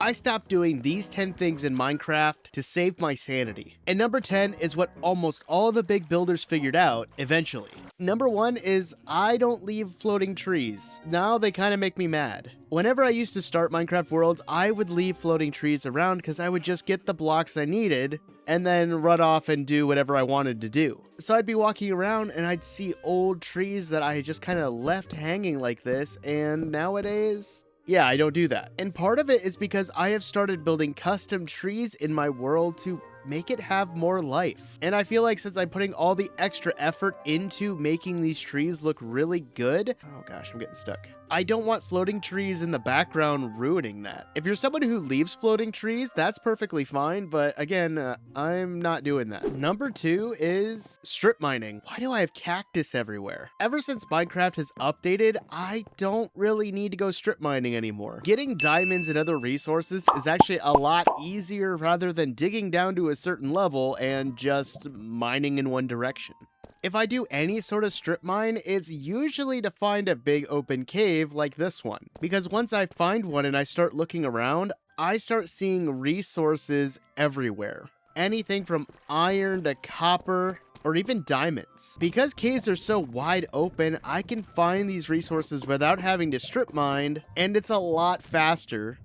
I stopped doing these 10 things in Minecraft to save my sanity. And number 10 is what almost all the big builders figured out eventually. Number 1 is I don't leave floating trees. Now they kind of make me mad. Whenever I used to start Minecraft worlds, I would leave floating trees around because I would just get the blocks I needed and then run off and do whatever I wanted to do. So I'd be walking around and I'd see old trees that I had just kind of left hanging like this, and nowadays, yeah, I don't do that. And part of it is because I have started building custom trees in my world to make it have more life. And I feel like since I'm putting all the extra effort into making these trees look really good, oh gosh, I'm getting stuck. I don't want floating trees in the background ruining that. If you're someone who leaves floating trees, that's perfectly fine, but again, I'm not doing that. Number 2 is strip mining. Why do I have cactus everywhere? Ever since Minecraft has updated, I don't really need to go strip mining anymore. Getting diamonds and other resources is actually a lot easier rather than digging down to a certain level and just mining in one direction. If I do any sort of strip mine, it's usually to find a big open cave like this one. Because once I find one and I start looking around, I start seeing resources everywhere. Anything from iron to copper, or even diamonds. Because caves are so wide open, I can find these resources without having to strip mine, and it's a lot faster,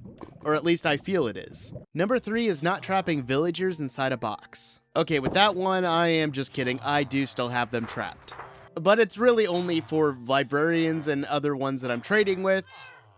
or at least I feel it is. Number 3 is not trapping villagers inside a box. Okay, with that one, I am just kidding. I do still have them trapped. But it's really only for librarians and other ones that I'm trading with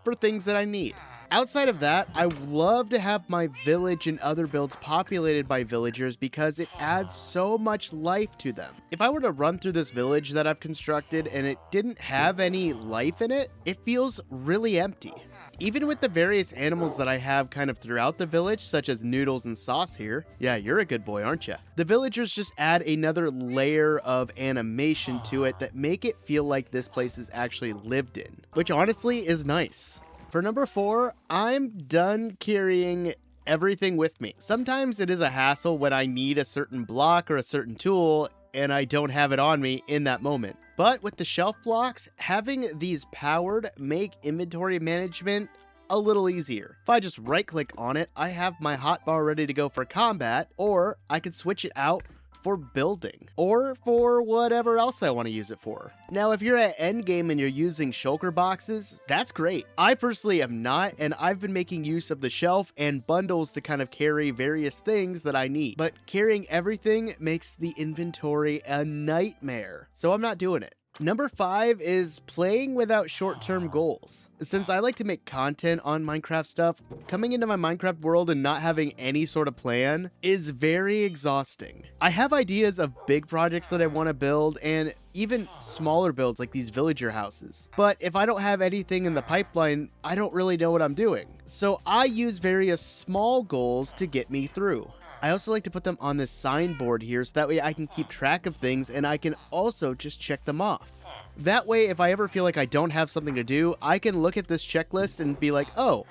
for things that I need. Outside of that, I love to have my village and other builds populated by villagers because it adds so much life to them. If I were to run through this village that I've constructed and it didn't have any life in it, it feels really empty. Even with the various animals that I have kind of throughout the village, such as Noodles and Sauce here. Yeah, you're a good boy, aren't you? The villagers just add another layer of animation to it that make it feel like this place is actually lived in, which honestly is nice. For number 4, I'm done carrying everything with me. Sometimes it is a hassle when I need a certain block or a certain tool and I don't have it on me in that moment. But with the shelf blocks, having these powered make inventory management a little easier. If I just right click on it, I have my hotbar ready to go for combat, or I could switch it out for building, or for whatever else I want to use it for. Now, if you're at endgame and you're using shulker boxes, that's great. I personally am not, and I've been making use of the shelf and bundles to kind of carry various things that I need. But carrying everything makes the inventory a nightmare, so I'm not doing it. Number 5 is playing without short-term goals. Since I like to make content on Minecraft stuff, coming into my Minecraft world and not having any sort of plan is very exhausting. I have ideas of big projects that I want to build and even smaller builds like these villager houses. But if I don't have anything in the pipeline, I don't really know what I'm doing. So I use various small goals to get me through. I also like to put them on this signboard here so that way I can keep track of things and I can also just check them off. That way, if I ever feel like I don't have something to do, I can look at this checklist and be like, oh,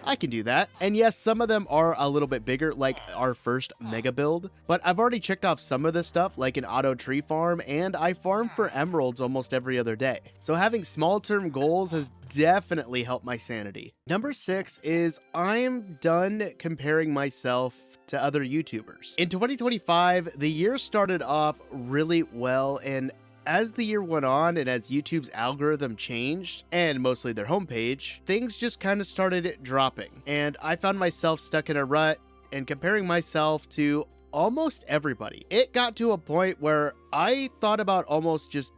I can do that. And yes, some of them are a little bit bigger, like our first mega build, but I've already checked off some of this stuff, like an auto tree farm, and I farm for emeralds almost every other day. So having small term goals has definitely helped my sanity. Number 6 is I'm done comparing myself to other YouTubers. In 2025, the year started off really well, and as the year went on and as YouTube's algorithm changed, and mostly their homepage, things just kind of started dropping. And I found myself stuck in a rut and comparing myself to almost everybody. It got to a point where I thought about almost just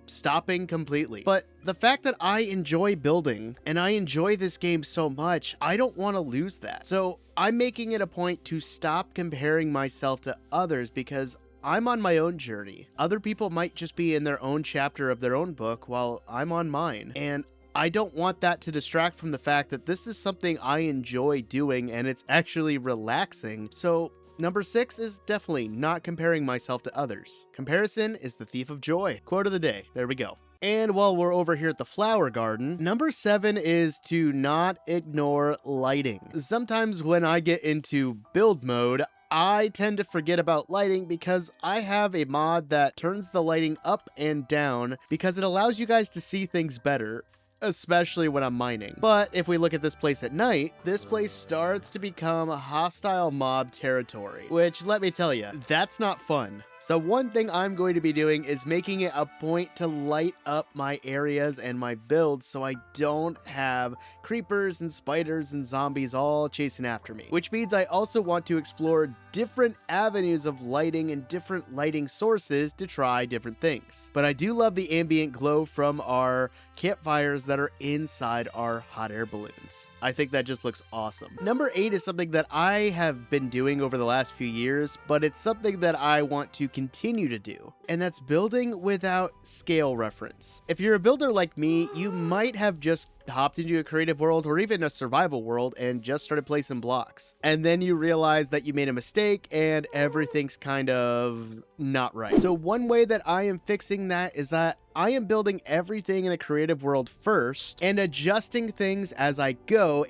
stopping completely. But the fact that I enjoy building and I enjoy this game so much, I don't want to lose that. So I'm making it a point to stop comparing myself to others because I'm on my own journey. Other people might just be in their own chapter of their own book while I'm on mine. And I don't want that to distract from the fact that this is something I enjoy doing and it's actually relaxing. So number 6 is definitely not comparing myself to others. Comparison is the thief of joy. Quote of the day. There we go. And while we're over here at the flower garden, number 7 is to not ignore lighting. Sometimes when I get into build mode, I tend to forget about lighting because I have a mod that turns the lighting up and down because it allows you guys to see things better. especially when I'm mining. But if we look at this place at night, this place starts to become a hostile mob territory, which, let me tell you, that's not fun. So one thing I'm going to be doing is making it a point to light up my areas and my builds so I don't have creepers and spiders and zombies all chasing after me. Which means I also want to explore different avenues of lighting and different lighting sources to try different things. But I do love the ambient glow from our campfires that are inside our hot air balloons. I think that just looks awesome. Number 8 is something that I have been doing over the last few years, but it's something that I want to continue to do, and that's building without scale reference. If you're a builder like me, you might have just hopped into a creative world or even a survival world and just started placing blocks. And then you realize that you made a mistake and everything's kind of not right. So one way that I am fixing that is that I am building everything in a creative world first and adjusting things as I go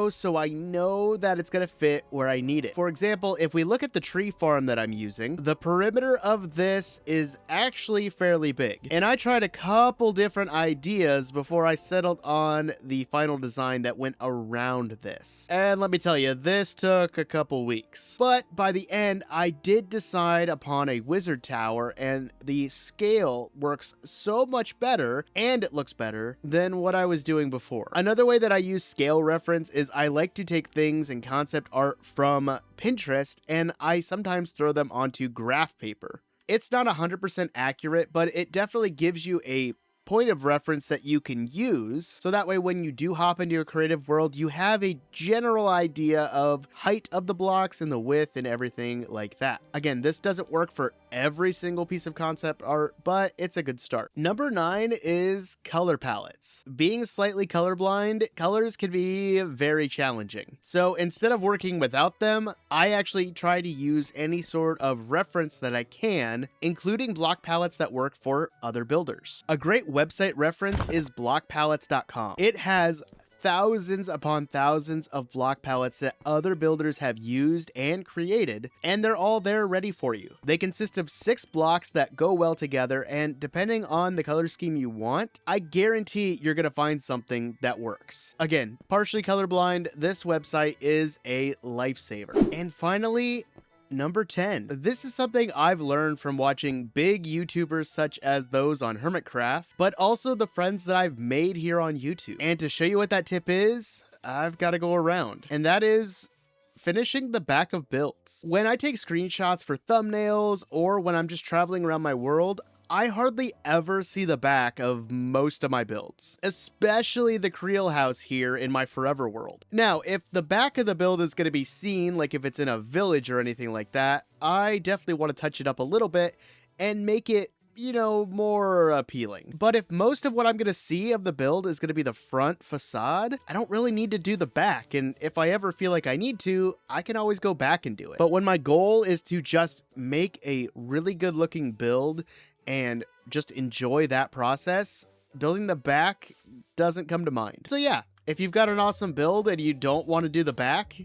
so I know that it's going to fit where I need it. For example, if we look at the tree farm that I'm using, the perimeter of this is actually fairly big. And I tried a couple different ideas before I settled on the final design that went around this. And let me tell you, this took a couple weeks. But by the end, I did decide upon a wizard tower, and the scale works so much better and it looks better than what I was doing before. Another way that I use scale reference is I like to take things and concept art from Pinterest and I sometimes throw them onto graph paper. It's not 100% accurate, but it definitely gives you a point of reference that you can use, so that way when you do hop into a creative world, you have a general idea of height of the blocks and the width and everything like that. Again, this doesn't work for every single piece of concept art, but it's a good start. Number 9 is color palettes. Being slightly colorblind, colors can be very challenging. So instead of working without them, I actually try to use any sort of reference that I can, including block palettes that work for other builders. A great website reference is blockpalettes.com. It has thousands upon thousands of block palettes that other builders have used and created, and they're all there ready for you. They consist of 6 blocks that go well together, and depending on the color scheme you want, I guarantee you're gonna find something that works. Again, partially colorblind, this website is a lifesaver. And finally, number 10. This is something I've learned from watching big YouTubers such as those on Hermitcraft, but also the friends that I've made here on YouTube. And to show you what that tip is, I've got to go around. And that is finishing the back of builds. When I take screenshots for thumbnails or when I'm just traveling around my world, I hardly ever see the back of most of my builds, especially the Creel house here in my forever world. Now, if the back of the build is going to be seen, like if it's in a village or anything like that, I definitely want to touch it up a little bit and make it, you know, more appealing. But if most of what I'm going to see of the build is going to be the front facade, I don't really need to do the back. And if I ever feel like I need to, I can always go back and do it. But when my goal is to just make a really good looking build and just enjoy that process, building the back doesn't come to mind. So yeah, if you've got an awesome build and you don't want to do the back,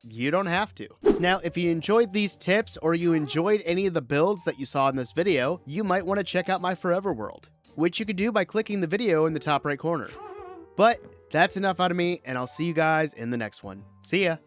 you don't have to. Now, if you enjoyed these tips or you enjoyed any of the builds that you saw in this video, you might want to check out my forever world, which you can do by clicking the video in the top right corner. But that's enough out of me, and I'll see you guys in the next one. See ya.